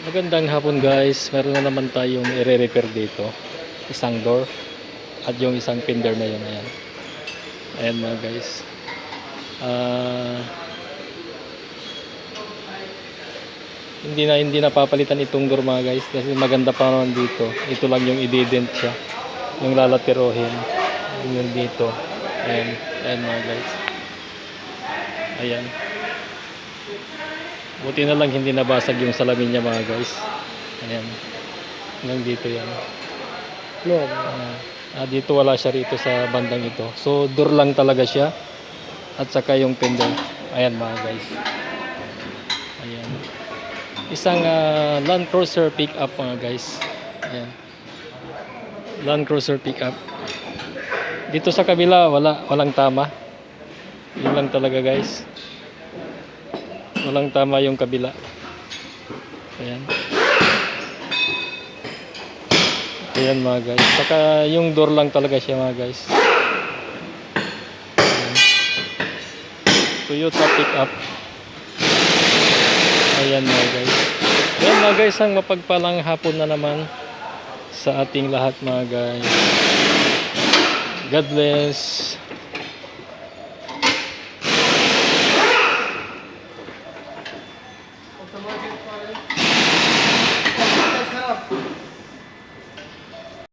Magandang hapon guys, meron na naman tayong i-repair dito. Isang door at yung isang fender na yun. Ayan, ayan mga guys. Hindi na papalitan itong door mga guys, kasi maganda pa naman dito. Ito lang yung i-dent siya, yung lalatirohin yung dito. Ayan, ayan mga guys. Ayan, buti na lang hindi nabasag yung salamin niya mga guys. Ayan, hanggang dito yan. Dito wala siya rito sa bandang ito. So door lang talaga siya. At saka yung fender. Ayan mga guys. Ayan. Isang Land Cruiser pickup mga guys. Ayan. Land Cruiser pickup. Dito sa kabila walang tama. Yun lang talaga guys. Walang tama yung kabila. Ayan. Ayan mga guys. Saka yung door lang talaga siya mga guys. Ayan. Toyota pickup. Ayan mga guys. Ayan mga guys, ang mapagpalang hapon na naman sa ating lahat mga guys. God bless.